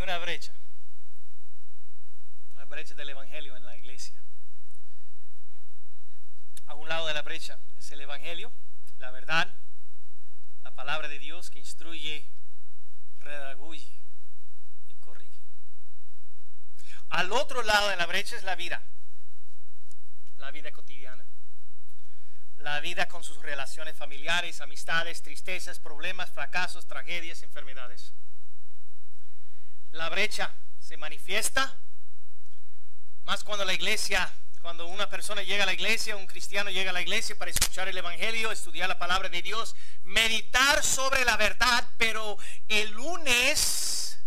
una brecha del evangelio en la iglesia. A un lado de la brecha es el evangelio, la verdad, la palabra de Dios que instruye, redarguye y corrige. Al otro lado de la brecha es la vida cotidiana, la vida con sus relaciones familiares, amistades, tristezas, problemas, fracasos, tragedias, enfermedades. La brecha se manifiesta más cuando una persona llega a la iglesia, un cristiano llega a la iglesia para escuchar el evangelio, estudiar la palabra de Dios, meditar sobre la verdad, pero el lunes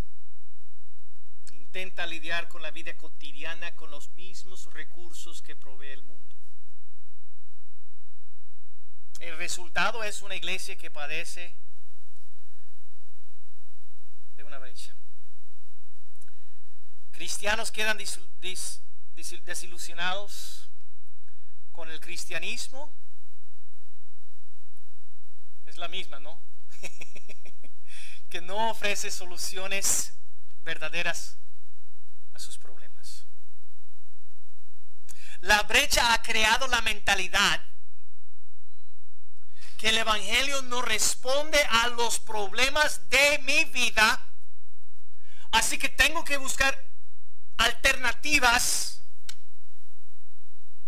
intenta lidiar con la vida cotidiana con los mismos recursos que provee el mundo. El resultado es una iglesia que padece de una brecha. Cristianos quedan desilusionados con el cristianismo. Es la misma, ¿no? Que no ofrece soluciones verdaderas a sus problemas. La brecha ha creado la mentalidad que el evangelio no responde a los problemas de mi vida, así que tengo que buscar alternativas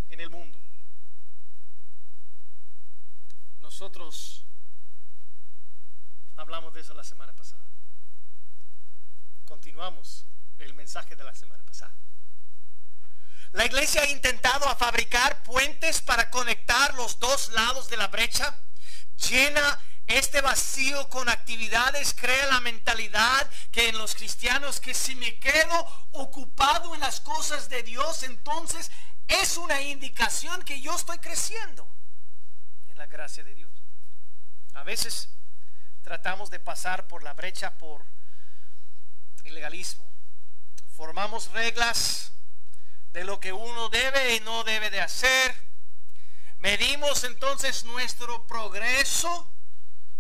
en el mundo. Nosotros hablamos de eso la semana pasada. Continuamos el mensaje de la semana pasada. La iglesia ha intentado fabricar puentes para conectar los dos lados de la brecha. Llena este vacío con actividades, crea la mentalidad que en los cristianos que si me quedo ocupado en las cosas de Dios, entonces es una indicación que yo estoy creciendo en la gracia de Dios. A veces tratamos de pasar por la brecha por el legalismo. Formamos reglas de lo que uno debe y no debe de hacer. Medimos entonces nuestro progreso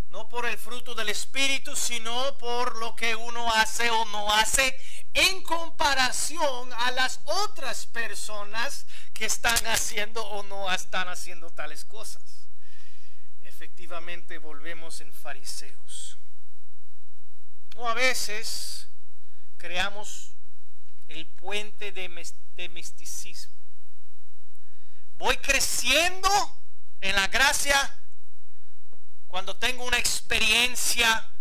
no por el fruto del Espíritu, sino por lo que uno hace o no hace en comparación a las otras personas que están haciendo o no están haciendo tales cosas. Efectivamente volvemos en fariseos. O a veces creamos el puente de misticismo. Voy creciendo en la gracia cuando tengo una experiencia,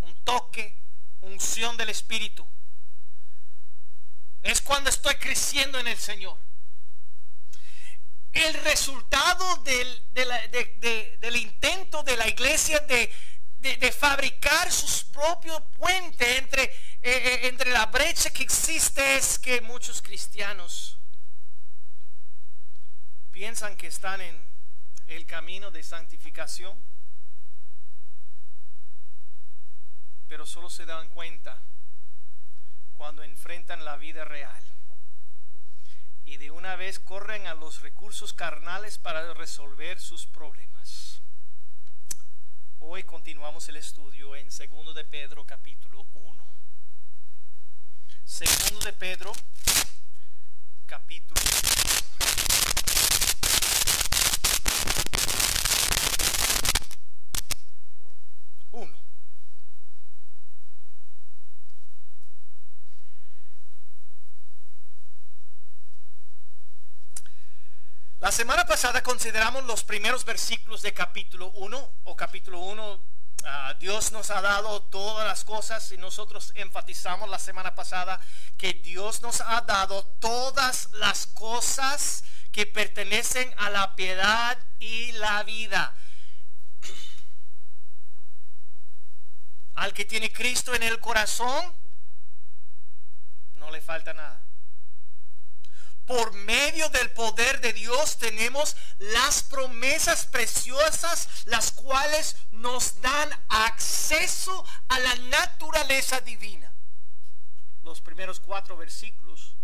un toque, unción del Espíritu. Es cuando estoy creciendo en el Señor. El resultado del intento de la iglesia de fabricar sus propios puentes entre la brecha que existe es que muchos cristianos piensan que están en el camino de santificación, pero solo se dan cuenta cuando enfrentan la vida real y de una vez corren a los recursos carnales para resolver sus problemas. Hoy continuamos el estudio en 2 de Pedro capítulo 1. 2 de Pedro capítulo 1. La semana pasada consideramos los primeros versículos de capítulo 1 o capítulo 1. Dios nos ha dado todas las cosas y nosotros enfatizamos la semana pasada que Dios nos ha dado todas las cosas que pertenecen a la piedad y la vida. Al que tiene Cristo en el corazón, no le falta nada. Por medio del poder de Dios tenemos las promesas preciosas, las cuales nos dan acceso a la naturaleza divina. Los primeros 4 versículos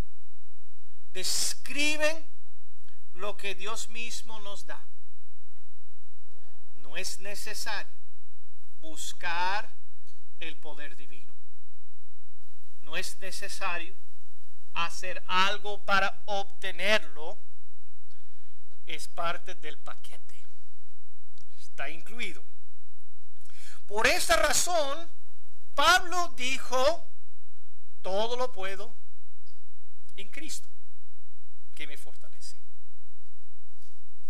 describen lo que Dios mismo nos da. No es necesario buscar el poder divino. no es necesario hacer algo para obtenerlo. Es parte del paquete. Está incluido. Por esta razón, Pablo dijo, todo lo puedo en Cristo, que me fortalece.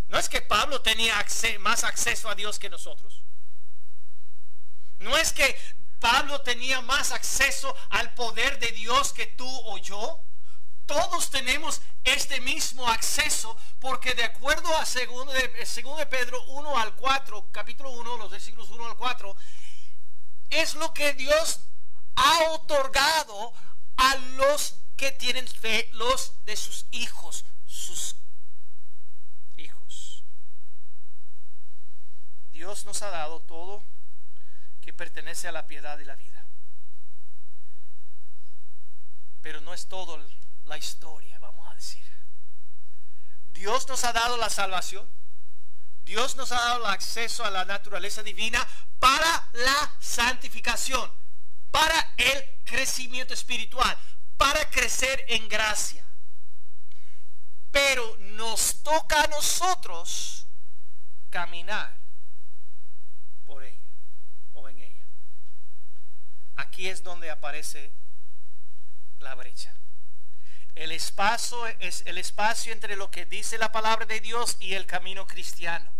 No es que Pablo tenía más acceso a Dios que nosotros. No es que Pablo tenía más acceso al poder de Dios que tú o yo. Todos tenemos este mismo acceso, porque de acuerdo a 2 de Pedro 1 al 4, capítulo 1, los versículos 1 al 4, es lo que Dios ha otorgado a los que tienen fe, los de sus hijos, Dios nos ha dado todo que pertenece a la piedad y la vida. Pero no es todo la historia, vamos a decir. Dios nos ha dado la salvación. Dios nos ha dado el acceso a la naturaleza divina para la santificación, para el crecimiento espiritual, para crecer en gracia. Pero nos toca a nosotros caminar por ella o en ella. Aquí es donde aparece la brecha. El espacio es el espacio entre lo que dice la palabra de Dios y el camino cristiano.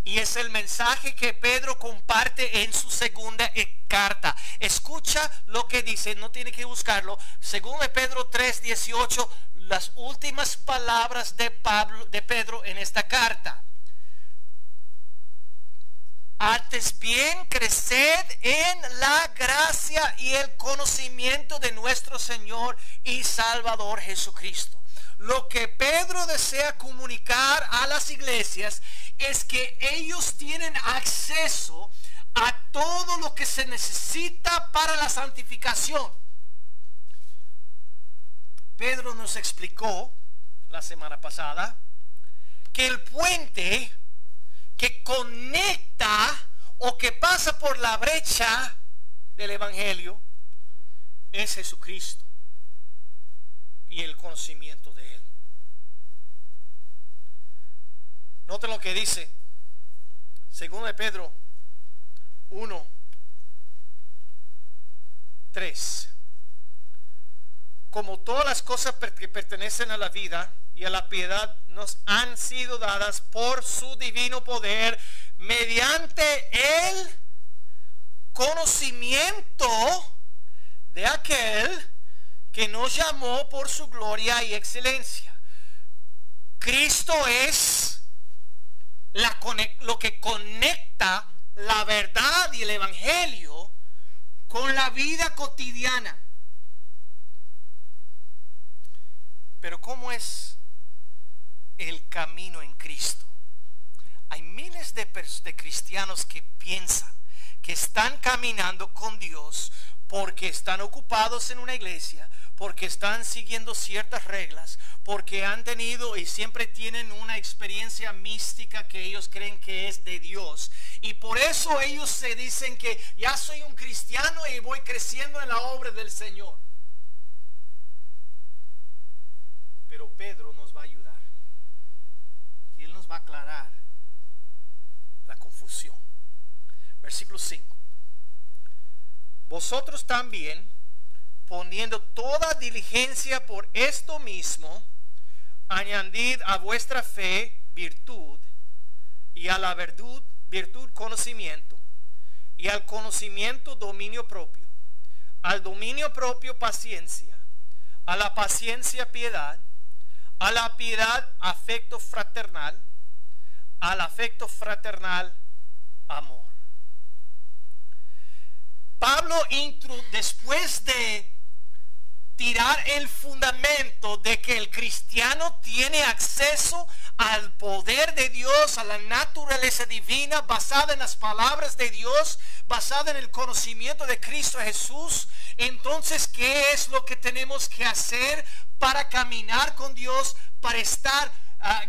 Y es el mensaje que Pedro comparte en su segunda carta. Escucha lo que dice, no tiene que buscarlo. Según Pedro 3:18, las últimas palabras de Pedro en esta carta. Antes bien, creced en la gracia y el conocimiento de nuestro Señor y Salvador Jesucristo. Lo que Pedro desea comunicar a las iglesias es que ellos tienen acceso a todo lo que se necesita para la santificación. Pedro nos explicó la semana pasada que el puente que conecta o que pasa por la brecha del evangelio es Jesucristo y el conocimiento de Él. Noten lo que dice 2 de Pedro 1:3. Como todas las cosas que pertenecen a la vida y a la piedad nos han sido dadas por su divino poder mediante el conocimiento de aquel que nos llamó por su gloria y excelencia. Cristo es lo que conecta la verdad y el evangelio con la vida cotidiana. Pero ¿cómo es el camino en Cristo? Hay miles de cristianos que piensan que están caminando con Dios porque están ocupados en una iglesia, porque están siguiendo ciertas reglas, porque han tenido y siempre tienen una experiencia mística que ellos creen que es de Dios. Y por eso ellos se dicen que ya soy un cristiano y voy creciendo en la obra del Señor. Pero Pedro nos va a ayudar y él nos va a aclarar la confusión. Versículo 5. Vosotros también, poniendo toda diligencia por esto mismo, añadid a vuestra fe virtud, y a la virtud conocimiento, y al conocimiento dominio propio, al dominio propio paciencia, a la paciencia piedad, a la piedad afecto fraternal, al afecto fraternal amor. Pablo, después de tirar el fundamento de que el cristiano tiene acceso al poder de Dios, a la naturaleza divina basada en las palabras de Dios, basada en el conocimiento de Cristo Jesús, entonces, ¿qué es lo que tenemos que hacer para caminar con Dios, para estar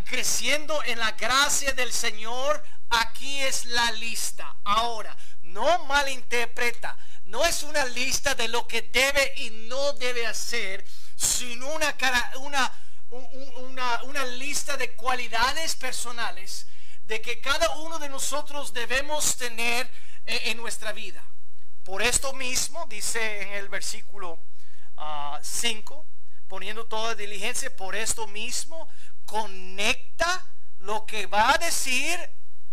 creciendo en la gracia del Señor? Aquí es la lista. Ahora, no malinterpreta. no es una lista de lo que debe y no debe hacer, sino una lista de cualidades personales de que cada uno de nosotros debemos tener en nuestra vida. Por esto mismo, dice en el versículo 5, poniendo toda diligencia, por esto mismo, conecta lo que va a decir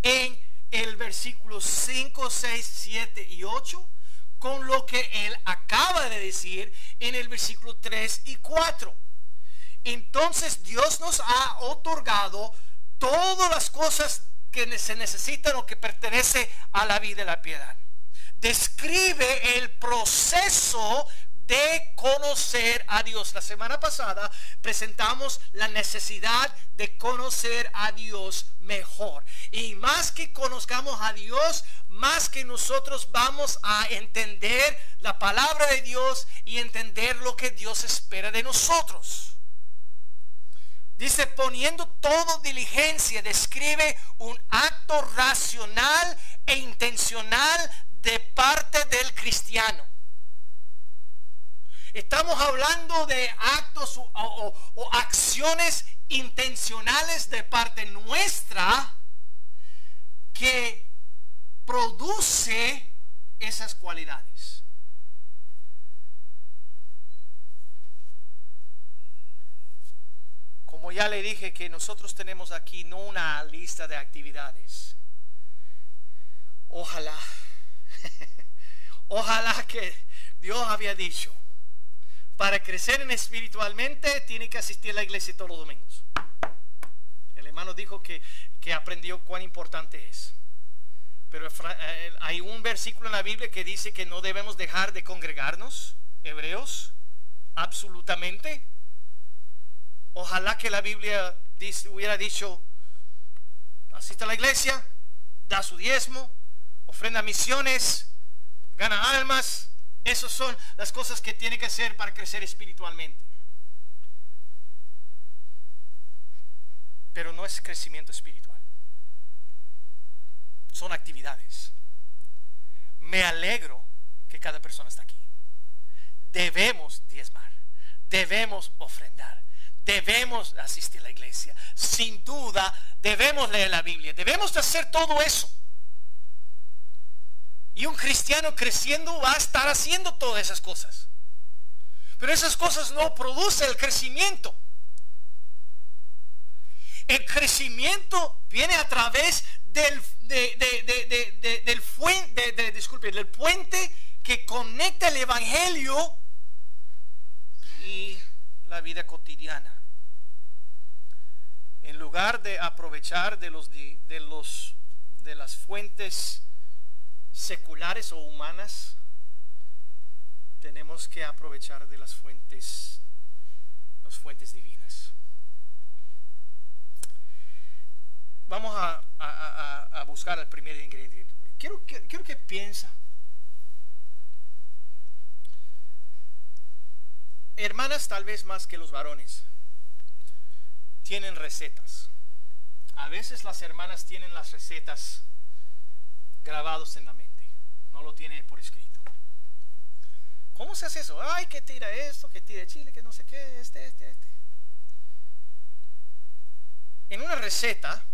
en el versículo 5, 6, 7 y 8 con lo que él acaba de decir en el versículo 3 y 4. Entonces Dios nos ha otorgado todas las cosas que se necesitan o que pertenece a la vida y la piedad. Describe el proceso de conocer a Dios. La semana pasada presentamos la necesidad de conocer a Dios mejor. Y más que conozcamos a Dios, más que nosotros vamos a entender la palabra de Dios y entender lo que Dios espera de nosotros. Dice, poniendo toda diligencia, describe un acto racional e intencional de parte del cristiano. Estamos hablando de actos o acciones intencionales de parte nuestra que produce esas cualidades. Como ya le dije que nosotros tenemos aquí no una lista de actividades. Ojalá que Dios había dicho, para crecer espiritualmente tiene que asistir a la iglesia todos los domingos. El hermano dijo que aprendió cuán importante es. Pero hay un versículo en la Biblia que dice que no debemos dejar de congregarnos. Hebreos, absolutamente. Ojalá que la Biblia hubiera dicho, asista a la iglesia, da su diezmo, ofrenda misiones, gana almas. Esas son las cosas que tiene que hacer para crecer espiritualmente. Pero no es crecimiento espiritual. Son actividades. Me alegro que cada persona está aquí. Debemos diezmar. Debemos ofrendar. Debemos asistir a la iglesia. Sin duda, debemos leer la Biblia. Debemos hacer todo eso. Y un cristiano creciendo va a estar haciendo todas esas cosas. Pero esas cosas no producen el crecimiento. El crecimiento viene a través del puente que conecta el evangelio y la vida cotidiana. En lugar de aprovechar de las fuentes seculares o humanas, tenemos que aprovechar de las fuentes divinas. Vamos a buscar el primer ingrediente. Quiero que piensa. Hermanas, tal vez más que los varones, tienen recetas. A veces las hermanas tienen las recetas grabados en la mente, no lo tiene por escrito. ¿Cómo se hace eso? Ay, que tira esto, que tira chile, que no sé qué, este. En una receta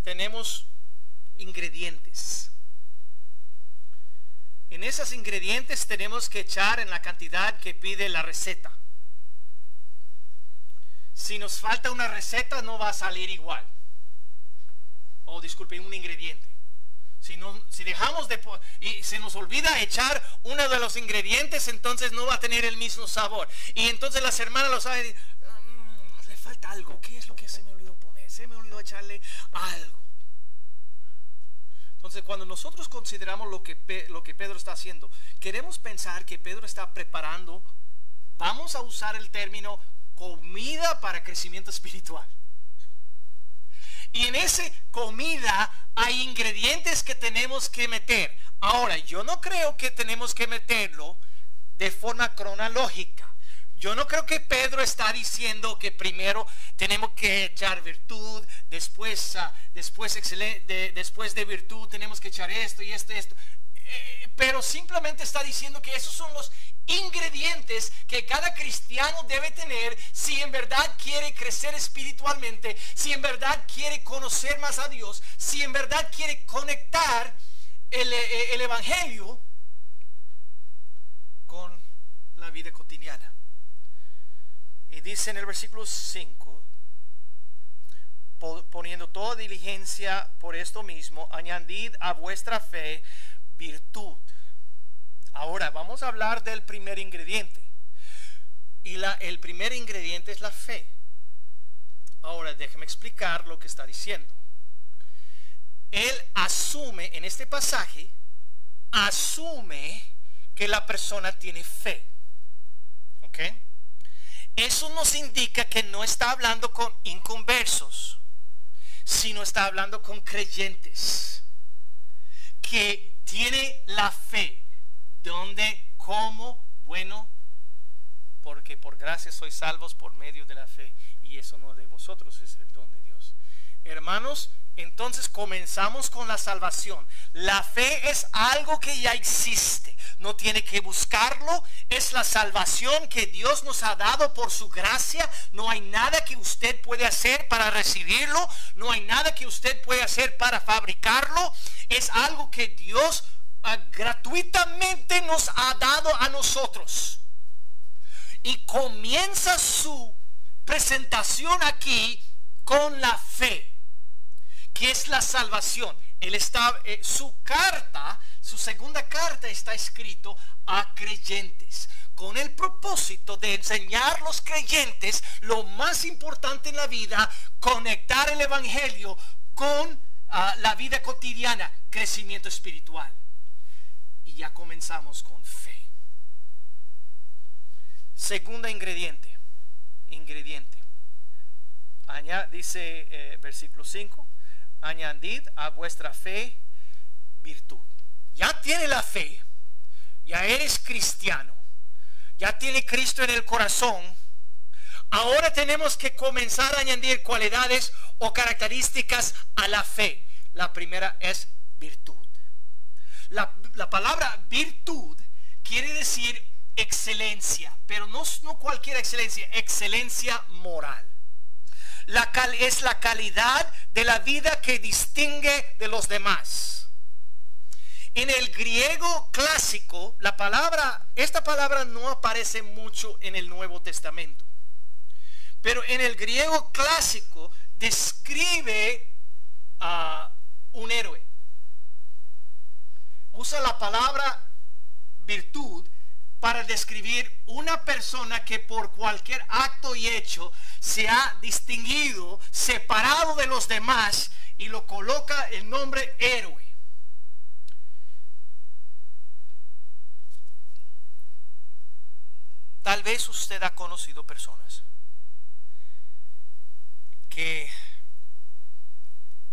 tenemos ingredientes. En esos ingredientes tenemos que echar en la cantidad que pide la receta. Si nos falta una receta no va a salir igual. Un ingrediente. Si dejamos y se nos olvida echar uno de los ingredientes, entonces no va a tener el mismo sabor. Y entonces las hermanas lo saben y le falta algo. ¿Qué es lo que se me olvidó poner? Se me olvidó echarle algo. Entonces cuando nosotros consideramos lo que Pedro está haciendo, queremos pensar que Pedro está preparando, vamos a usar el término comida para crecimiento espiritual. Y en esa comida hay ingredientes que tenemos que meter. Ahora, yo no creo que tenemos que meterlo de forma cronológica. Yo no creo que Pedro está diciendo que primero tenemos que echar virtud, después de virtud tenemos que echar esto y esto. pero simplemente está diciendo que esos son los ingredientes que cada cristiano debe tener si en verdad quiere crecer espiritualmente, si en verdad quiere conocer más a Dios, si en verdad quiere conectar el evangelio con la vida cotidiana. Y dice en el versículo 5, poniendo toda diligencia por esto mismo, añadid a vuestra fe virtud. Ahora vamos a hablar del primer ingrediente. Y el primer ingrediente es la fe. Ahora déjeme explicar lo que está diciendo. Él asume, en este pasaje, asume que la persona tiene fe. ¿Ok? Eso nos indica que no está hablando con inconversos, sino está hablando con creyentes que tiene la fe. ¿Dónde? ¿Cómo? Bueno, porque por gracia sois salvos por medio de la fe, y eso no de vosotros, es el don de Dios. Hermanos, entonces comenzamos con la salvación. La fe es algo que ya existe, no tiene que buscarlo, es la salvación que Dios nos ha dado por su gracia. No hay nada que usted puede hacer para recibirlo, no hay nada que usted puede hacer para fabricarlo, es algo que Dios gratuitamente nos ha dado a nosotros. Y comienza su presentación aquí con la fe, que es la salvación. Él está, su segunda carta está escrito a creyentes, con el propósito de enseñar a los creyentes lo más importante en la vida, conectar el evangelio con la vida cotidiana, crecimiento espiritual. Y ya comenzamos con fe. Segunda ingrediente. Dice versículo 5, añadid a vuestra fe virtud. Ya tiene la fe, ya eres cristiano, ya tiene Cristo en el corazón. Ahora tenemos que comenzar a añadir cualidades o características a la fe. La primera es virtud. La palabra virtud quiere decir excelencia, pero no cualquier excelencia, excelencia moral. Es la calidad de la vida que distingue de los demás. En el griego clásico, esta palabra no aparece mucho en el Nuevo Testamento, pero en el griego clásico describe a un héroe. Usa la palabra virtud para describir una persona que por cualquier acto y hecho se ha distinguido, separado de los demás, y lo coloca el nombre héroe. Tal vez usted ha conocido personas que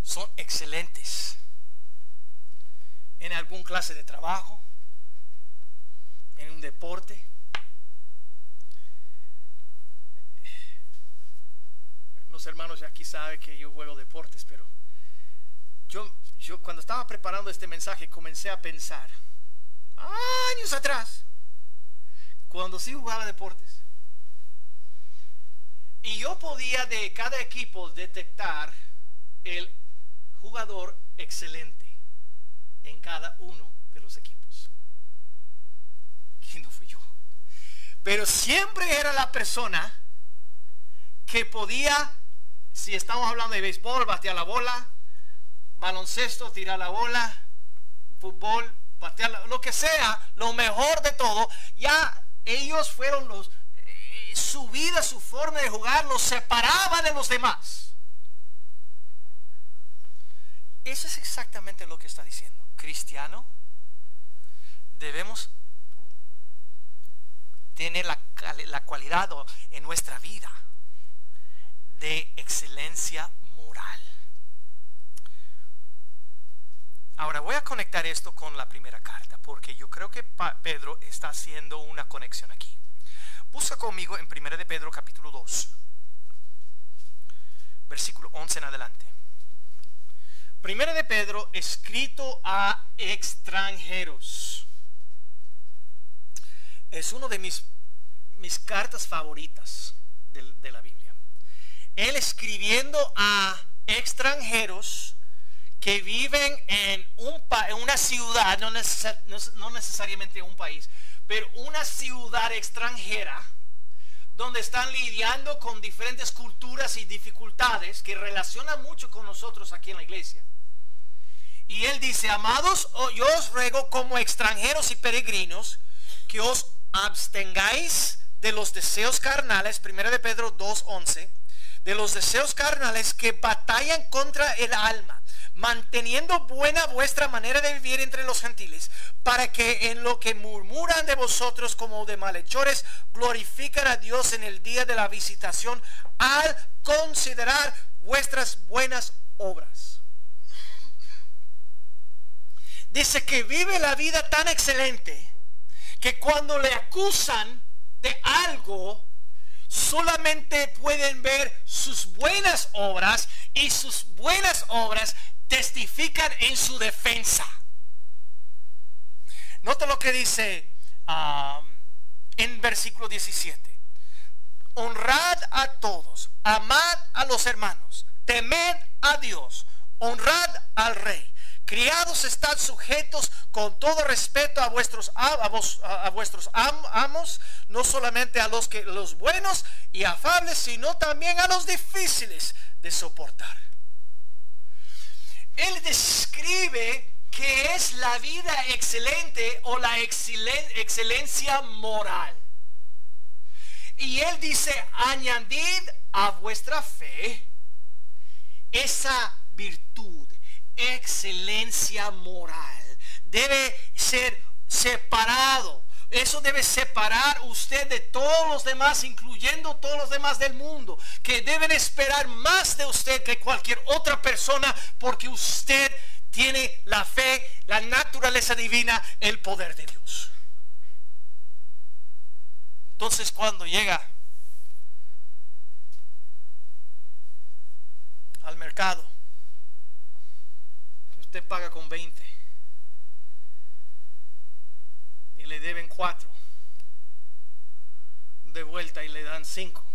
son excelentes en alguna clase de trabajo, en un deporte. Los hermanos ya aquí saben que yo juego deportes, pero yo cuando estaba preparando este mensaje comencé a pensar años atrás, cuando sí jugaba deportes, y yo podía de cada equipo detectar el jugador excelente en cada uno de los equipos. Y no fui yo, pero siempre era la persona que podía, si estamos hablando de béisbol, batear la bola, baloncesto, tirar la bola, fútbol, batear lo que sea, lo mejor de todo. Ya ellos fueron su vida, su forma de jugar los separaba de los demás. Eso es exactamente lo que está diciendo. Cristiano, debemos tener la cualidad en nuestra vida de excelencia moral. Ahora voy a conectar esto con la primera carta, porque yo creo que Pedro está haciendo una conexión aquí. Busca conmigo en 1 de Pedro capítulo 2, versículo 11 en adelante. 1 de Pedro, escrito a extranjeros. es uno de mis cartas favoritas de la Biblia. Él escribiendo a extranjeros que viven en una ciudad, no necesariamente un país, pero una ciudad extranjera, donde están lidiando con diferentes culturas y dificultades que relacionan mucho con nosotros aquí en la iglesia. Y él dice: amados, yo os ruego como extranjeros y peregrinos que os abstengáis de los deseos carnales, 1 de Pedro 2:11, de los deseos carnales que batallan contra el alma, manteniendo buena vuestra manera de vivir entre los gentiles, para que en lo que murmuran de vosotros como de malhechores, glorifiquen a Dios en el día de la visitación, al considerar vuestras buenas obras. Dice que vive la vida tan excelente que cuando le acusan de algo, solamente pueden ver sus buenas obras, y sus buenas obras testifican en su defensa. Nota lo que dice en versículo 17: honrad a todos, amad a los hermanos, temed a Dios, honrad al rey. Criados, estad sujetos con todo respeto a vuestros amos, no solamente a los buenos y afables, sino también a los difíciles de soportar. Él describe que es la vida excelente o la excelencia moral. Y él dice: añadid a vuestra fe esa virtud, excelencia moral. Debe ser separado. Eso debe separar usted de todos los demás, incluyendo todos los demás del mundo, que deben esperar más de usted que cualquier otra persona, porque usted tiene la fe, la naturaleza divina, el poder de Dios. Entonces, cuando llega al mercado, usted paga con 20 y le deben 4 de vuelta y le dan 5.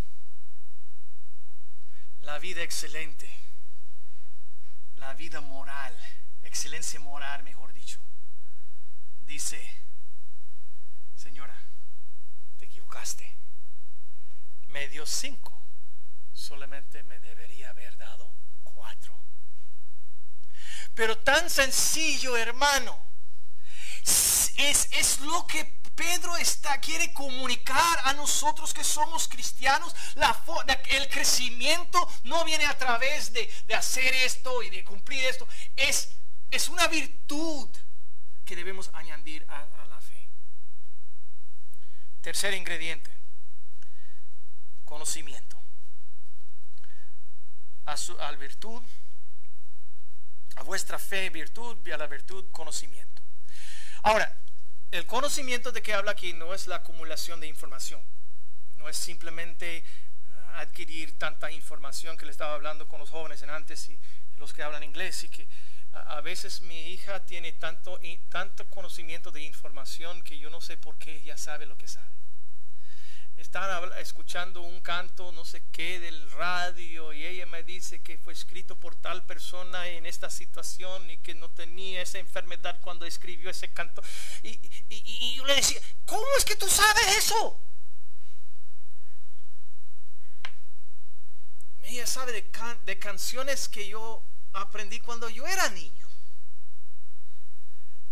La vida excelente, la vida moral, excelencia moral, mejor dicho, dice: señora, te equivocaste, me dio 5, solamente me debería haber dado 4. Pero tan sencillo, hermano, es lo que Pedro quiere comunicar a nosotros que somos cristianos. El crecimiento no viene a través de hacer esto y de cumplir esto. Es una virtud que debemos añadir a la fe. Tercer ingrediente: conocimiento. A virtud, a vuestra fe, virtud, y a la virtud, conocimiento. Ahora, el conocimiento de que habla aquí no es la acumulación de información. No es simplemente adquirir tanta información que le estaba hablando con los jóvenes en antes y los que hablan inglés, y que a veces mi hija tiene tanto conocimiento de información que yo no sé por qué ella sabe lo que sabe. Están escuchando un canto, no sé qué, del radio, y ella me dice que fue escrito por tal persona en esta situación y que no tenía esa enfermedad cuando escribió ese canto. Y yo le decía: ¿cómo es que tú sabes eso? Ella sabe de canciones que yo aprendí cuando yo era niño.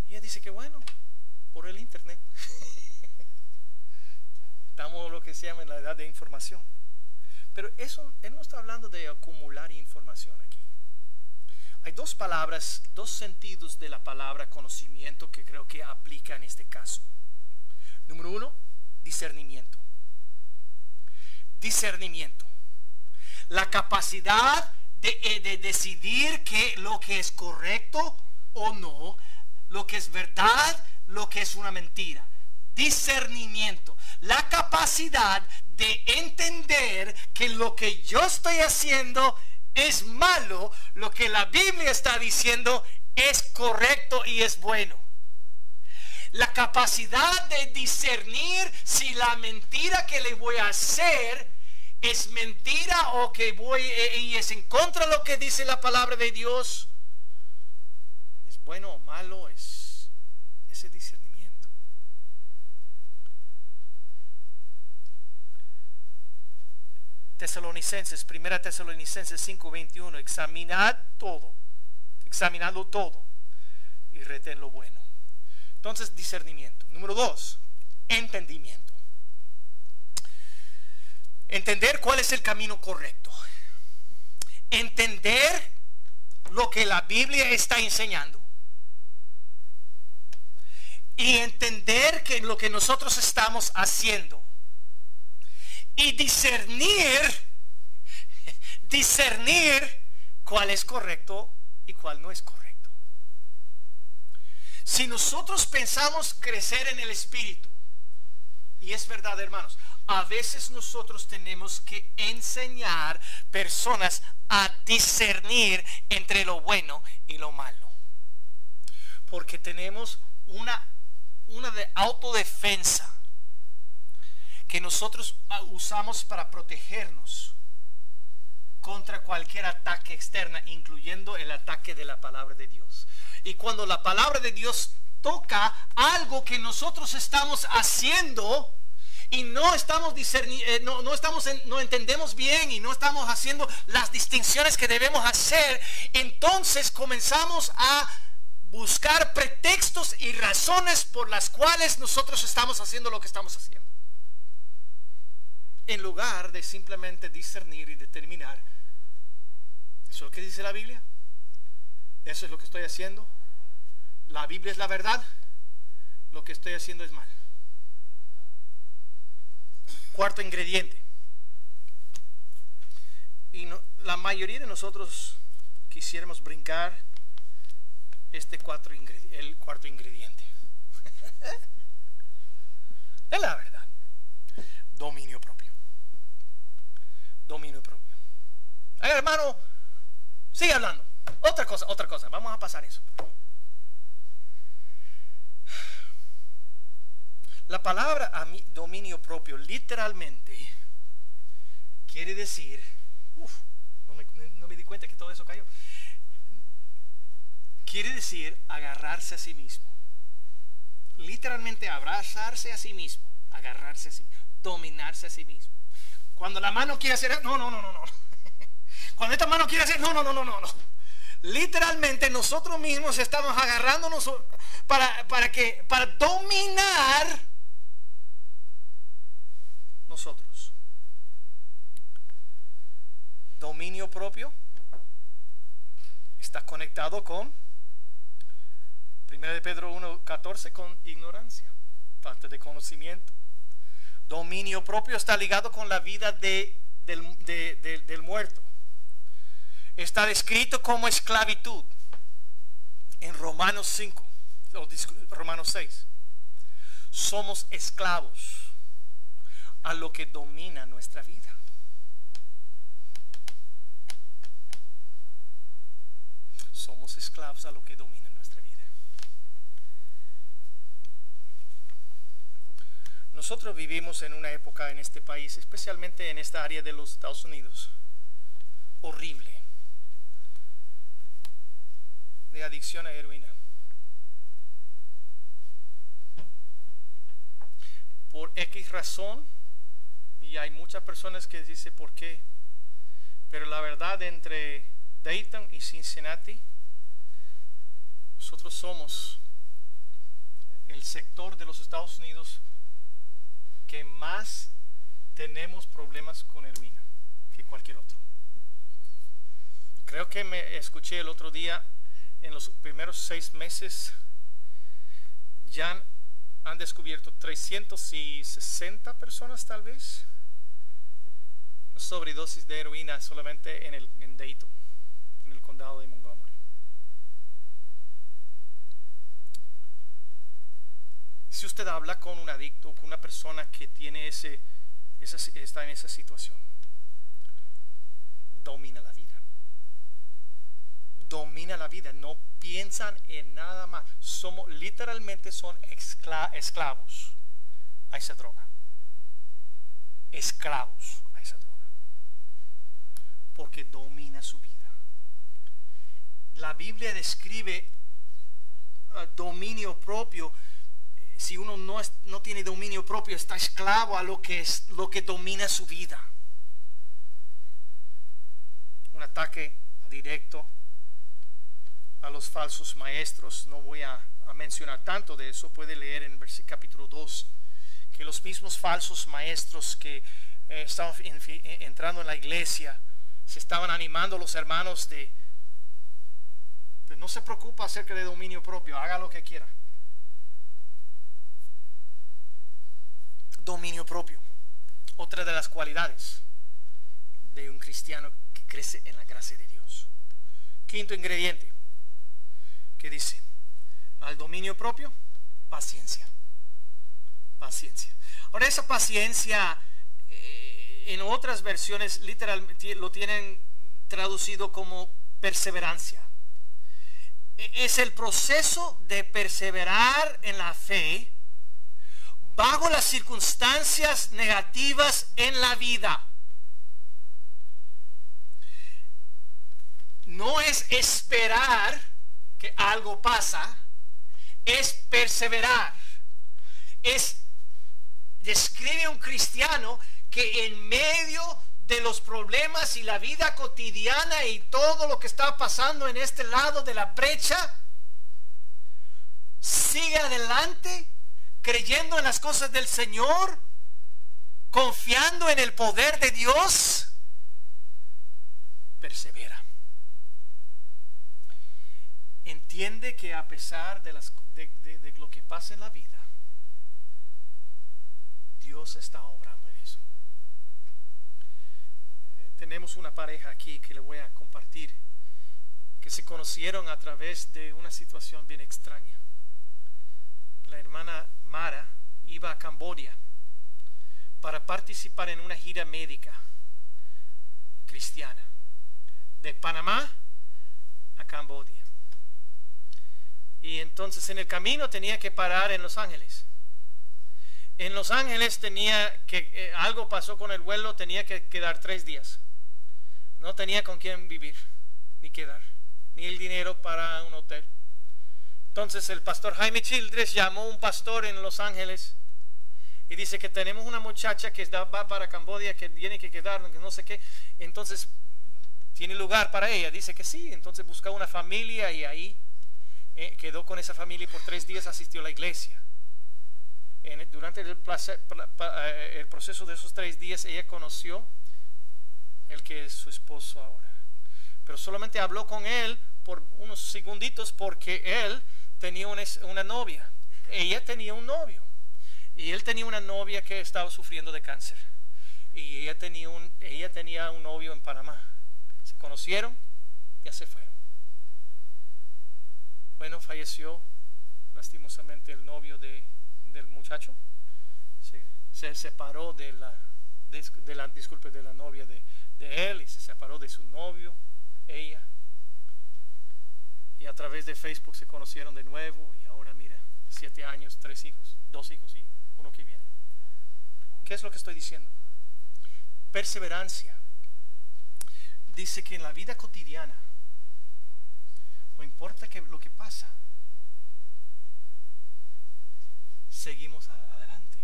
Y ella dice que bueno, por el internet. Estamos lo que se llama en la edad de información. Pero eso, él no está hablando de acumular información aquí. Hay dos palabras, dos sentidos de la palabra conocimiento que creo que aplica en este caso. Número 1, discernimiento. Discernimiento. La capacidad de decidir que lo que es correcto o no, lo que es verdad, lo que es una mentira. Discernimiento, la capacidad de entender que lo que yo estoy haciendo es malo, lo que la Biblia está diciendo es correcto y es bueno. la capacidad de discernir si la mentira que le voy a hacer es mentira o que voy y es en contra de lo que dice la palabra de Dios, es bueno o malo, es ese discernimiento. Tesalonicenses, 1 Tesalonicenses 5:21, examinadlo todo y retén lo bueno. Entonces, discernimiento. Número 2, entendimiento. Entender cuál es el camino correcto. Entender lo que la Biblia está enseñando. Y entender que lo que nosotros estamos haciendo. Y discernir cuál es correcto y cuál no es correcto. Si nosotros pensamos crecer en el Espíritu, y es verdad, hermanos, a veces nosotros tenemos que enseñar personas a discernir entre lo bueno y lo malo, porque tenemos una de autodefensa que nosotros usamos para protegernos contra cualquier ataque externo, incluyendo el ataque de la palabra de Dios. Y cuando la palabra de Dios toca algo que nosotros estamos haciendo y no estamos no entendemos bien y no estamos haciendo las distinciones que debemos hacer, entonces comenzamos a buscar pretextos y razones por las cuales nosotros estamos haciendo lo que estamos haciendo, en lugar de simplemente discernir y determinar: ¿eso es lo que dice la Biblia? ¿Eso es lo que estoy haciendo? ¿La Biblia es la verdad? Lo que estoy haciendo es mal. Cuarto ingrediente. Y la mayoría de nosotros quisiéramos brincar el cuarto ingrediente. Es la verdad. Dominio propio. Dominio propio. Hermano, sigue hablando. Otra cosa. Vamos a pasar eso. La palabra dominio propio literalmente quiere decir, no me di cuenta que todo eso cayó. Quiere decir agarrarse a sí mismo. Literalmente abrazarse a sí mismo, agarrarse a sí mismo, dominarse a sí mismo. Cuando la mano quiere hacer, no. Cuando esta mano quiere hacer, no. Literalmente nosotros mismos estamos agarrándonos para dominar nosotros. Dominio propio está conectado con 1 de Pedro 1:14 con ignorancia, falta de conocimiento. Dominio propio está ligado con la vida del muerto. Está descrito como esclavitud en Romanos 6. Somos esclavos a lo que domina nuestra vida. Somos esclavos a lo que domina nuestra vida. Nosotros vivimos en una época en este país, especialmente en esta área de los Estados Unidos, horrible, de adicción a heroína. Por X razón, y hay muchas personas que dicen por qué, pero la verdad, entre Dayton y Cincinnati, nosotros somos el sector de los Estados Unidos que más tenemos problemas con heroína que cualquier otro. Creo que me escuché el otro día, en los primeros 6 meses ya han descubierto 360 personas tal vez sobredosis de heroína solamente en Dayton, en el condado de Montgomery. Si usted habla con un adicto, con una persona que tiene está en esa situación, domina la vida, domina la vida. No piensan en nada más. Literalmente son esclavos a esa droga. Esclavos a esa droga. Porque domina su vida. La Biblia describe dominio propio. Si uno no tiene dominio propio, está esclavo a lo que domina su vida. Un ataque directo a los falsos maestros. No voy a mencionar tanto de eso. Puede leer en capítulo 2 que los mismos falsos maestros que estaban entrando en la iglesia se estaban animando a los hermanos de no se preocupa acerca de dominio propio, haga lo que quiera. Dominio propio, otra de las cualidades de un cristiano que crece en la gracia de Dios. Quinto ingrediente que dice: al dominio propio, paciencia. Paciencia. Ahora, esa paciencia en otras versiones literalmente lo tienen traducido como perseverancia. Es el proceso de perseverar en la fe bajo las circunstancias negativas en la vida. No es esperar que algo pasa, es perseverar. Describe un cristiano que en medio de los problemas y la vida cotidiana y todo lo que está pasando en este lado de la brecha, sigue adelante creyendo en las cosas del Señor, confiando en el poder de Dios, persevera. Entiende que a pesar de lo que pasa en la vida, Dios está obrando en eso. Tenemos una pareja aquí que le voy a compartir, que se conocieron a través de una situación bien extraña. La hermana Mara iba a Camboya para participar en una gira médica cristiana, de Panamá a Camboya. Y entonces en el camino tenía que parar en Los Ángeles. En Los Ángeles algo pasó con el vuelo, tenía que quedar 3 días. No tenía con quién vivir, ni quedar, ni el dinero para un hotel. Entonces el pastor Jaime Childress llamó a un pastor en Los Ángeles y dice que tenemos una muchacha que va para Camboya, que tiene que quedar, que no sé qué. Entonces, ¿tiene lugar para ella? Dice que sí. Entonces buscó una familia y ahí quedó con esa familia por 3 días, asistió a la iglesia. Durante el proceso de esos 3 días ella conoció el que es su esposo ahora, pero solamente habló con él por unos segunditos porque él tenía una novia, ella tenía un novio y él tenía una novia que estaba sufriendo de cáncer y ella tenía un novio en Panamá. Se conocieron, ya se fueron. Bueno, falleció lastimosamente el novio del muchacho. Se separó de la novia de él y se separó de su novio, ella. Y a través de Facebook se conocieron de nuevo y ahora mira, 7 años, 3 hijos, 2 hijos y uno que viene. ¿Qué es lo que estoy diciendo? Perseverancia. Dice que en la vida cotidiana, no importa lo que pasa, seguimos adelante.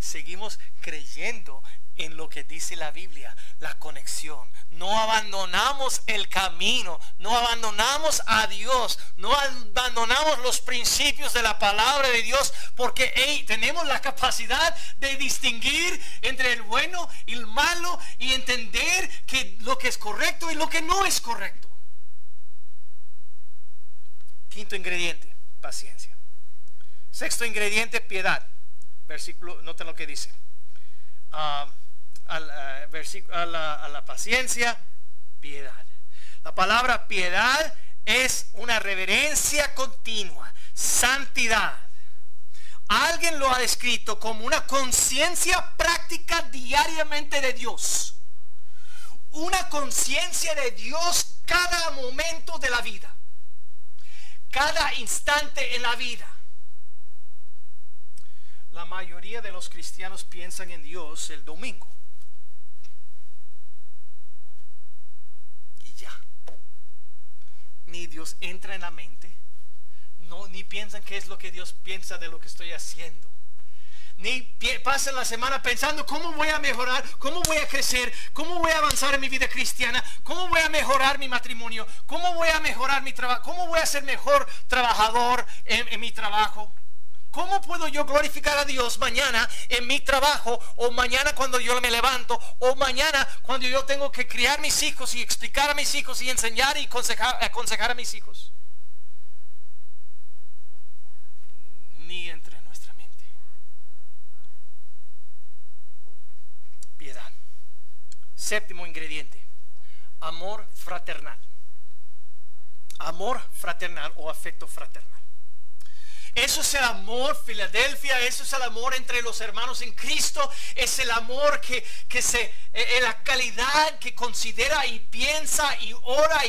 Seguimos creyendo en lo que dice la Biblia, la conexión. No abandonamos el camino, no abandonamos a Dios, no abandonamos los principios de la palabra de Dios, porque tenemos la capacidad de distinguir entre el bueno y el malo y entender que lo que es correcto y lo que no es correcto. Quinto ingrediente, paciencia. Sexto ingrediente, piedad. Versículo, noten lo que dice. A la paciencia, piedad. La palabra piedad es una reverencia continua, santidad. Alguien lo ha descrito como una conciencia práctica diariamente de Dios. Una conciencia de Dios cada momento de la vida, cada instante en la vida. La mayoría de los cristianos piensan en Dios el domingo. Y ya. Ni Dios entra en la mente. No, ni piensan qué es lo que Dios piensa de lo que estoy haciendo. Ni pasan la semana pensando cómo voy a mejorar, cómo voy a crecer, cómo voy a avanzar en mi vida cristiana, cómo voy a mejorar mi matrimonio, cómo voy a mejorar mi trabajo, cómo voy a ser mejor trabajador en mi trabajo. ¿Cómo puedo yo glorificar a Dios mañana en mi trabajo, o mañana cuando yo me levanto, o mañana cuando yo tengo que criar mis hijos y explicar a mis hijos y enseñar y aconsejar a mis hijos? Ni entra en nuestra mente. Piedad. Séptimo ingrediente: amor fraternal. Amor fraternal o afecto fraternal. Eso es el amor, Filadelfia. Eso es el amor entre los hermanos en Cristo. Es el amor que la calidad que considera y piensa y ora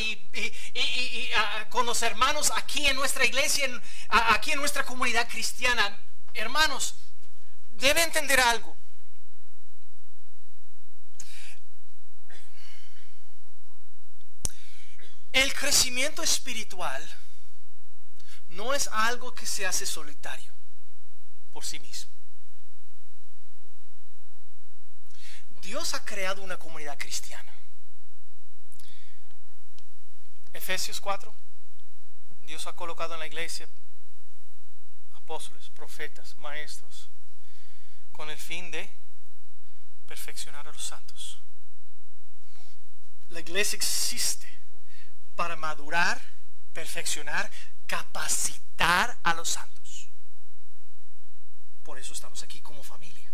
con los hermanos aquí en nuestra iglesia, aquí en nuestra comunidad cristiana. Hermanos, debe entender algo. El crecimiento espiritual no es algo que se hace solitario por sí mismo. Dios ha creado una comunidad cristiana. Efesios 4. Dios ha colocado en la iglesia apóstoles, profetas, maestros, con el fin de perfeccionar a los santos. La iglesia existe para madurar, perfeccionar, capacitar a los santos. Por eso estamos aquí como familia.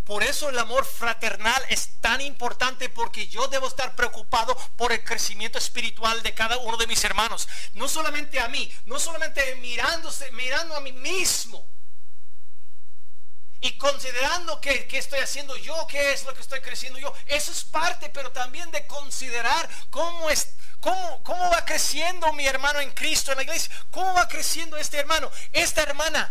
Por eso el amor fraternal es tan importante, porque yo debo estar preocupado por el crecimiento espiritual de cada uno de mis hermanos. No solamente a mí, no solamente mirando a mí mismo y considerando qué estoy haciendo yo, qué es lo que estoy creciendo yo. Eso es parte, pero también de considerar cómo va creciendo mi hermano en Cristo en la iglesia. Cómo va creciendo este hermano, esta hermana,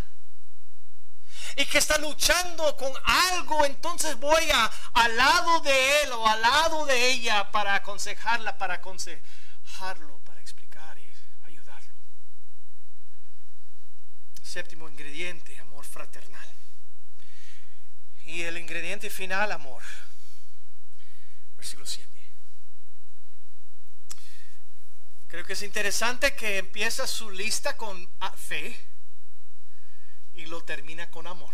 y que está luchando con algo. Entonces voy al lado de él o al lado de ella para aconsejarla, para aconsejarlo, para explicar y ayudarlo. Séptimo ingrediente: amor fraternal. Y el ingrediente final: amor. Versículo 7. Creo que es interesante que empieza su lista con fe y lo termina con amor.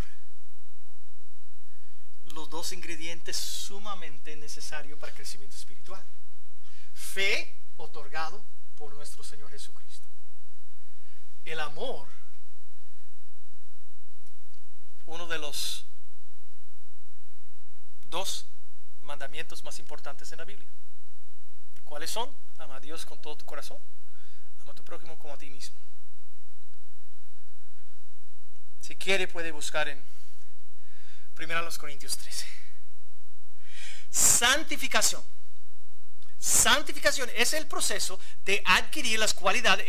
Los dos ingredientes sumamente necesarios para el crecimiento espiritual. Fe otorgado por nuestro Señor Jesucristo. El amor, uno de los dos mandamientos más importantes en la Biblia. ¿Cuáles son? Ama a Dios con todo tu corazón, ama a tu prójimo como a ti mismo. Si quiere puede buscar en 1 Corintios 13. Santificación. Santificación es el proceso de adquirir las cualidades,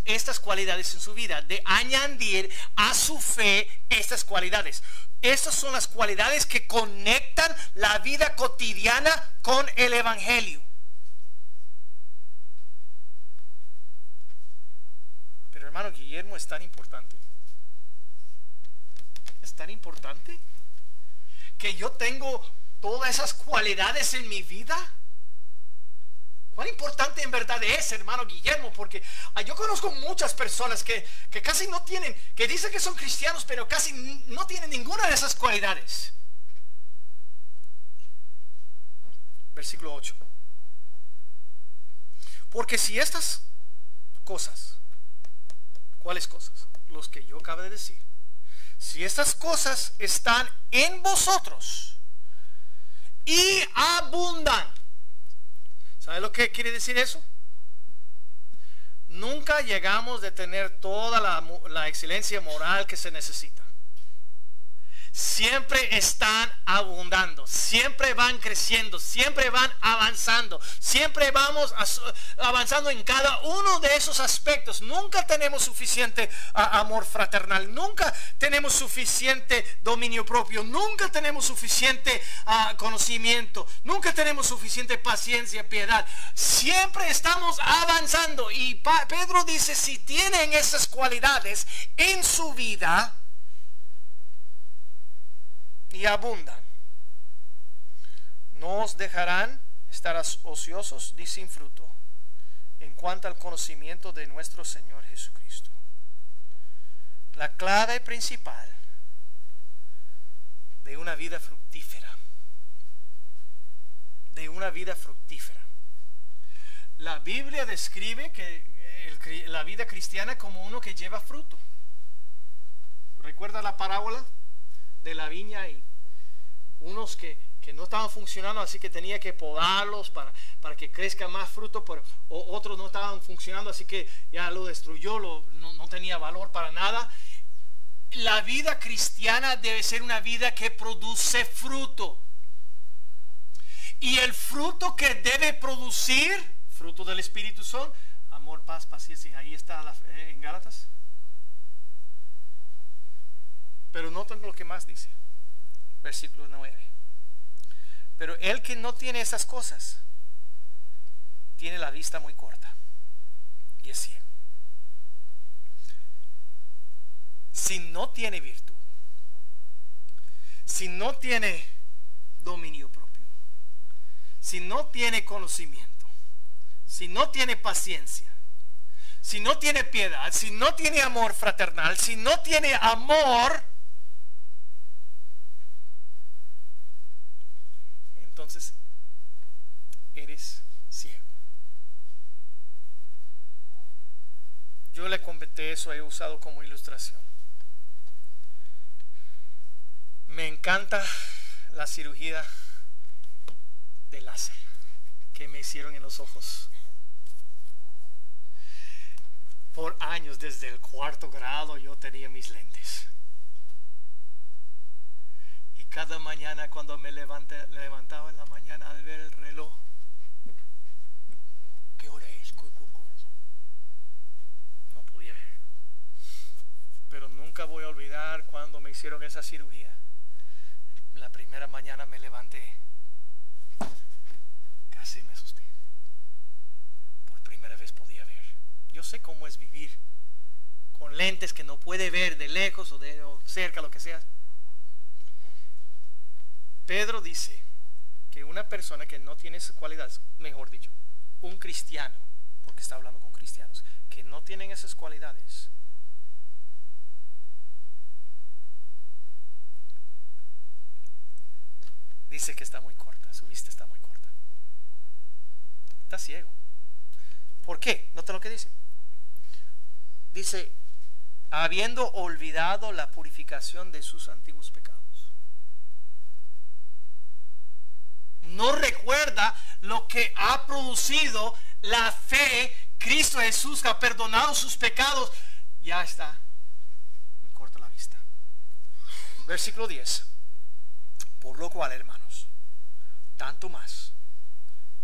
estas cualidades en su vida, de añadir a su fe estas cualidades. Estas son las cualidades que conectan la vida cotidiana con el Evangelio. Pero hermano Guillermo, es tan importante. Es tan importante que yo tengo todas esas cualidades en mi vida. ¿Cuán importante en verdad es, hermano Guillermo? Porque yo conozco muchas personas que casi no tienen, que dicen que son cristianos, pero casi no tienen ninguna de esas cualidades. Versículo 8. Porque si estas cosas, ¿cuáles cosas? Los que yo acabo de decir. Si estas cosas están en vosotros y abundan. ¿Sabe lo que quiere decir eso? Nunca llegamos de tener toda la excelencia moral que se necesita. siempre están abundando, siempre van creciendo, siempre van avanzando, siempre vamos avanzando en cada uno de esos aspectos. Nunca tenemos suficiente amor fraternal, nunca tenemos suficiente dominio propio, nunca tenemos suficiente conocimiento, nunca tenemos suficiente paciencia, piedad. Siempre estamos avanzando, y Pedro dice, si tienen esas cualidades en su vida y abundan, no os dejarán estar ociosos ni sin fruto en cuanto al conocimiento de nuestro Señor Jesucristo. La clave principal de una vida fructífera, la Biblia describe que la vida cristiana como uno que lleva fruto. ¿Recuerda la parábola de la viña y unos que no estaban funcionando, así que tenía que podarlos para que crezca más fruto, pero otros no estaban funcionando, así que ya lo destruyó, no tenía valor para nada? La vida cristiana debe ser una vida que produce fruto, y el fruto que debe producir, fruto del Espíritu, son amor, paz, paciencia. Ahí está en Gálatas. Pero noten lo que más dice, versículo 9. Pero el que no tiene esas cosas tiene la vista muy corta y es ciego. Si no tiene virtud, si no tiene dominio propio, si no tiene conocimiento, si no tiene paciencia, si no tiene piedad, si no tiene amor fraternal, si no tiene amor, entonces eres ciego. Yo le comenté eso, he usado como ilustración. Me encanta la cirugía de láser que me hicieron en los ojos. Por años, desde el 4º grado, yo tenía mis lentes. Y cada mañana cuando me levantaba en la mañana al ver el reloj, ¿qué hora es? No podía ver. Pero nunca voy a olvidar cuando me hicieron esa cirugía. La primera mañana me levanté, casi me asusté. Por primera vez podía ver. Yo sé cómo es vivir con lentes que no puede ver de lejos o cerca, lo que sea. Pedro dice que una persona que no tiene esas cualidades, mejor dicho, un cristiano, porque está hablando con cristianos que no tienen esas cualidades, dice que está muy corta, su vista está muy corta, está ciego. ¿Por qué? Nota lo que dice. Dice, habiendo olvidado la purificación de sus antiguos pecados. No recuerda lo que ha producido la fe. Cristo Jesús, que ha perdonado sus pecados, ya está muy corta la vista. Versículo 10. Por lo cual, hermanos, tanto más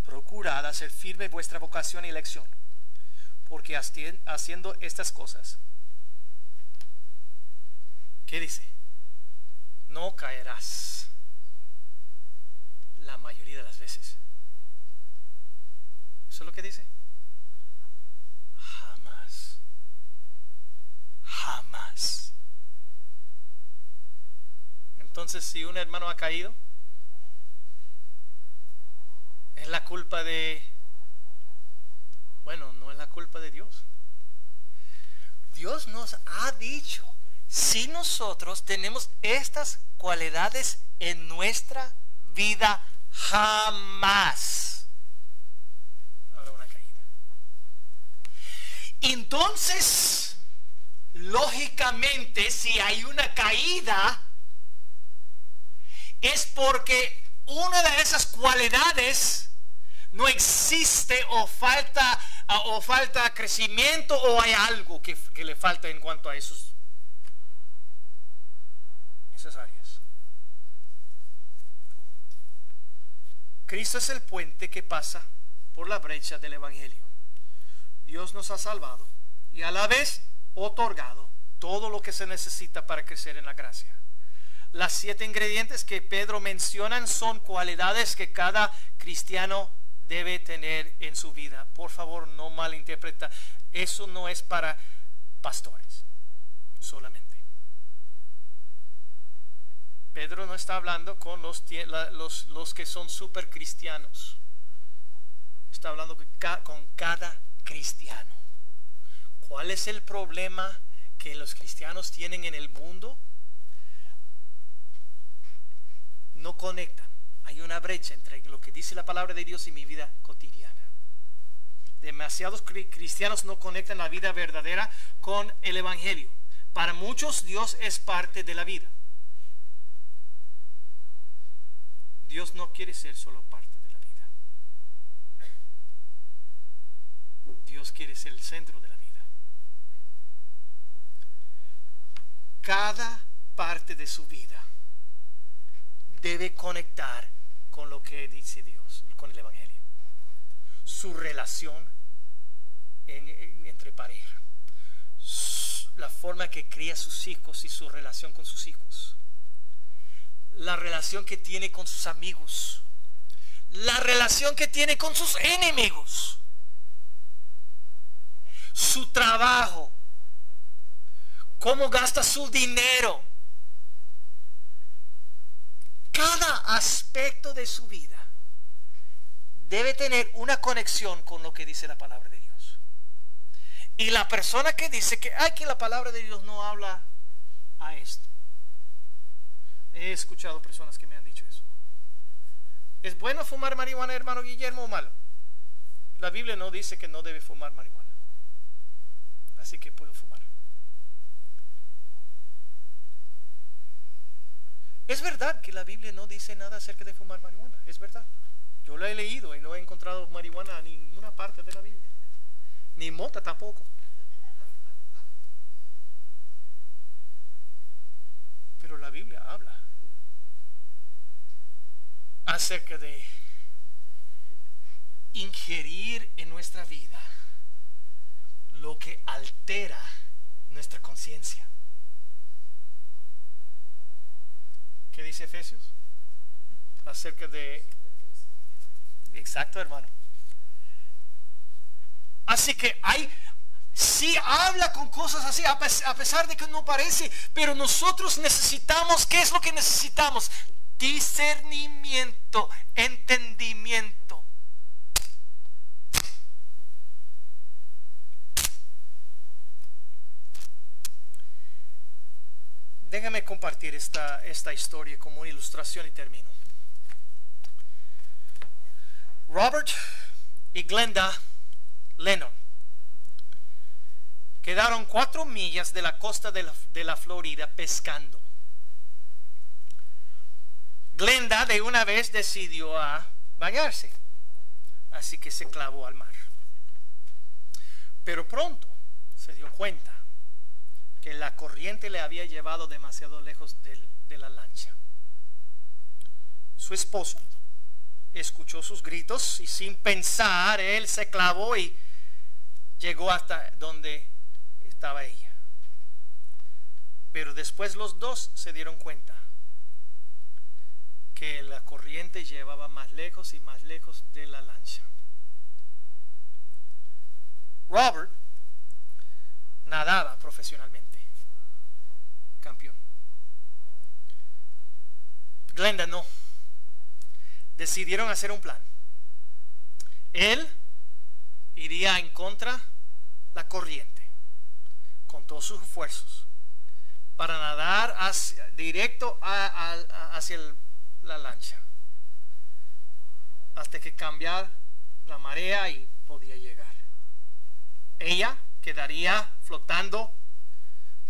procurad hacer firme vuestra vocación y elección, porque haciendo estas cosas, ¿qué dice? No caerás la mayoría de las veces. ¿Eso es lo que dice? Jamás. Jamás. Entonces, si un hermano ha caído, es la culpa no es la culpa de Dios. Dios nos ha dicho, si nosotros tenemos estas cualidades en nuestra vida, jamás habrá una caída. Entonces, lógicamente, si hay una caída, es porque una de esas cualidades no existe, o falta crecimiento, o hay algo que le falta en cuanto a esas áreas. Cristo es el puente que pasa por la brecha del Evangelio. Dios nos ha salvado y a la vez otorgado todo lo que se necesita para crecer en la gracia. Las 7 ingredientes que Pedro menciona son cualidades que cada cristiano debe tener en su vida. Por favor, no malinterpreta. Eso no es para pastores solamente. Pedro no está hablando con los que son super cristianos. Está hablando con cada cristiano. ¿Cuál es el problema que los cristianos tienen en el mundo? No conectan. Hay una brecha entre lo que dice la palabra de Dios y mi vida cotidiana. Demasiados cristianos no conectan la vida verdadera con el Evangelio. Para muchos Dios es parte de la vida. Dios no quiere ser solo parte de la vida. Dios quiere ser el centro de la vida. Cada parte de su vida debe conectar con lo que dice Dios, con el Evangelio. Su relación entre pareja, la forma que cría a sus hijos y su relación con sus hijos, la relación que tiene con sus amigos, la relación que tiene con sus enemigos, su trabajo, cómo gasta su dinero. Cada aspecto de su vida debe tener una conexión con lo que dice la palabra de Dios. Y la persona que dice que la palabra de Dios no habla a esto. He escuchado personas que me han dicho eso. ¿Es bueno fumar marihuana, hermano Guillermo, o malo? La Biblia no dice que no debe fumar marihuana. Así que puedo fumar. Es verdad que la Biblia no dice nada acerca de fumar marihuana. Es verdad. Yo la he leído y no he encontrado marihuana en ninguna parte de la Biblia. Ni mota tampoco. Pero la Biblia habla acerca de ingerir en nuestra vida lo que altera nuestra conciencia. ¿Qué dice Efesios? Acerca de... Exacto, hermano. Así que sí habla con cosas así, a pesar de que no parece, pero nosotros necesitamos, ¿qué es lo que necesitamos? Discernimiento, entendimiento. Déjame compartir esta historia como una ilustración y termino. Robert y Glenda Lennon quedaron 4 millas de la costa de la Florida pescando. Glenda de una vez decidió a bañarse, así que se clavó al mar. Pero pronto se dio cuenta que la corriente le había llevado demasiado lejos de la lancha. Su esposo escuchó sus gritos y sin pensar él se clavó y llegó hasta donde estaba ella. Pero después los dos se dieron cuenta que la corriente llevaba más lejos y más lejos de la lancha. Robert nadaba profesionalmente, campeón. Glenda no. Decidieron hacer un plan. Él iría en contra la corriente con todos sus esfuerzos para nadar directo hacia la lancha hasta que cambiara la marea y podía llegar. Ella quedaría flotando,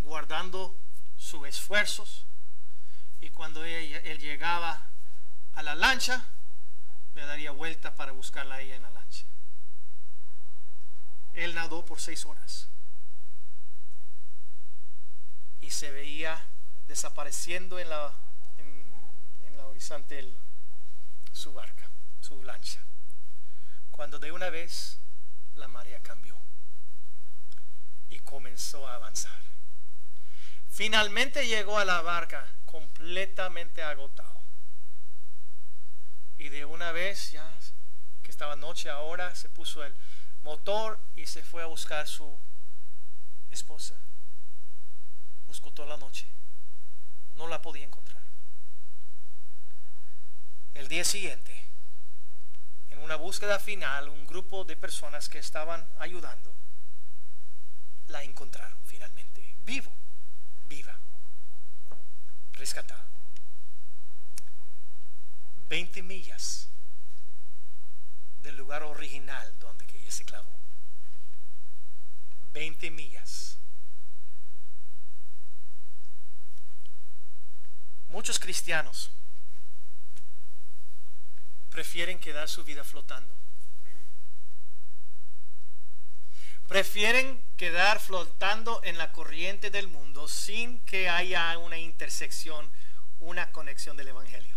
guardando sus esfuerzos, y cuando él llegaba a la lancha, le daría vuelta para buscarla a ella en la lancha. Él nadó por 6 horas y se veía desapareciendo en la horizonte su barca, su lancha, cuando de una vez la marea cambió y comenzó a avanzar. Finalmente llegó a la barca completamente agotado, y de una vez, ya que estaba noche ahora, se puso el motor y se fue a buscar a su esposa. Buscó toda la noche, no la podía encontrar. El día siguiente, en una búsqueda final, un grupo de personas que estaban ayudando la encontraron finalmente, viva, rescatada. 20 millas del lugar original donde ella se clavó. 20 millas. Muchos cristianos prefieren quedar su vida flotando. Prefieren quedar flotando en la corriente del mundo sin que haya una intersección, una conexión del Evangelio.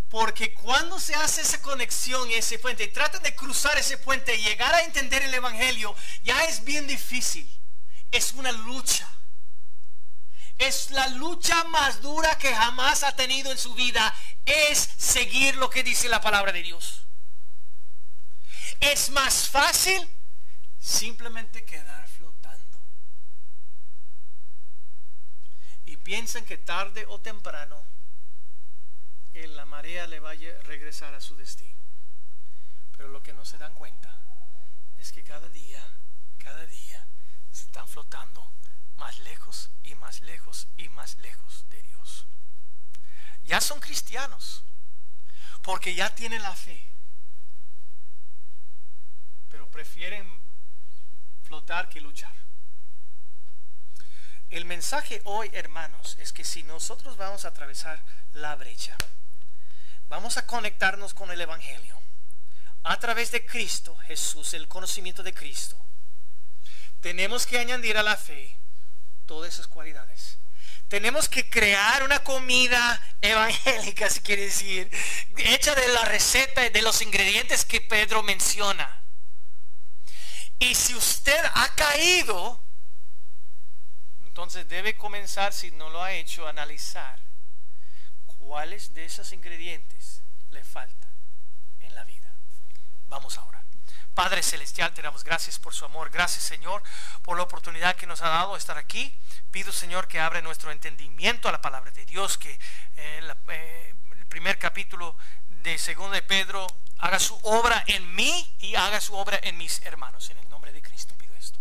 Porque cuando se hace esa conexión y ese puente, y tratan de cruzar ese puente y llegar a entender el Evangelio, ya es bien difícil. Es una lucha. Es la lucha más dura que jamás ha tenido en su vida. Es seguir lo que dice la palabra de Dios. Es más fácil simplemente quedar flotando. Y piensan que tarde o temprano la marea le vaya a regresar a su destino. Pero lo que no se dan cuenta es que cada día se están flotando más lejos y más lejos y más lejos de Dios. Ya son cristianos porque ya tienen la fe, pero prefieren flotar que luchar. El mensaje hoy, hermanos, es que si nosotros vamos a atravesar la brecha, vamos a conectarnos con el Evangelio a través de Cristo Jesús, el conocimiento de Cristo. Tenemos que añadir a la fe todas esas cualidades. Tenemos que crear una comida evangélica, si quiere decir, hecha de la receta y de los ingredientes que Pedro menciona. Y si usted ha caído, entonces debe comenzar, si no lo ha hecho, a analizar cuáles de esos ingredientes le faltan en la vida. Vamos a orar. Padre Celestial, te damos gracias por su amor. Gracias, Señor, por la oportunidad que nos ha dado de estar aquí. Pido, Señor, que abra nuestro entendimiento a la palabra de Dios, que el primer capítulo de 2 de Pedro haga su obra en mí y haga su obra en mis hermanos. En el nombre de Cristo pido esto,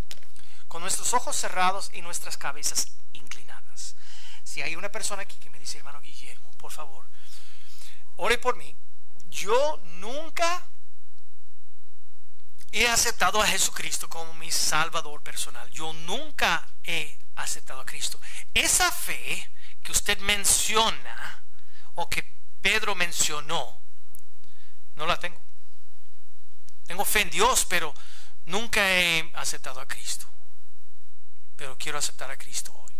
con nuestros ojos cerrados y nuestras cabezas inclinadas. Si hay una persona aquí que me dice, hermano Guillermo, por favor, ore por mí. Yo nunca he aceptado a Jesucristo como mi Salvador personal. Yo nunca he aceptado a Cristo. Esa fe que usted menciona, o que Pedro mencionó, no la tengo. Tengo fe en Dios, pero nunca he aceptado a Cristo. Pero quiero aceptar a Cristo hoy.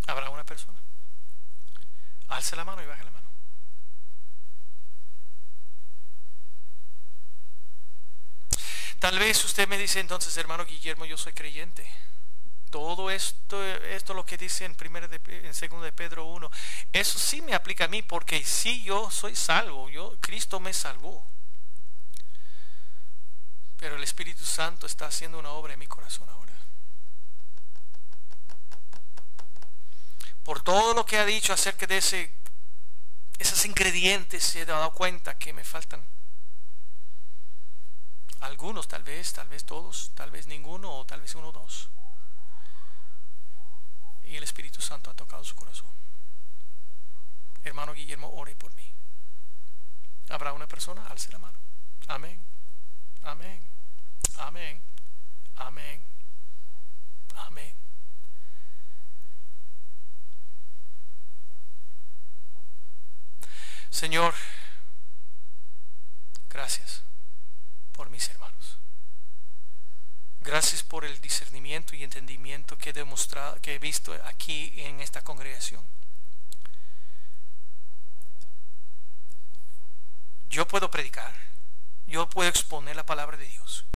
¿Habrá una persona? Alce la mano y baje la mano. Tal vez usted me dice, entonces, hermano Guillermo, yo soy creyente. Todo esto lo que dice en 2 de Pedro 1, eso sí me aplica a mí, porque sí, yo soy salvo, Cristo me salvó. Pero el Espíritu Santo está haciendo una obra en mi corazón ahora. Por todo lo que ha dicho acerca de esos ingredientes, se ha dado cuenta que me faltan. Algunos, tal vez todos, tal vez ninguno, o tal vez uno o dos. Y el Espíritu Santo ha tocado su corazón. Hermano Guillermo, ore por mí. ¿Habrá una persona? Alce la mano. Amén. Amén. Amén. Amén. Amén. Señor, gracias por mis hermanos. Gracias por el discernimiento y entendimiento que he demostrado, que he visto aquí en esta congregación. yo puedo predicar, yo puedo exponer la palabra de Dios.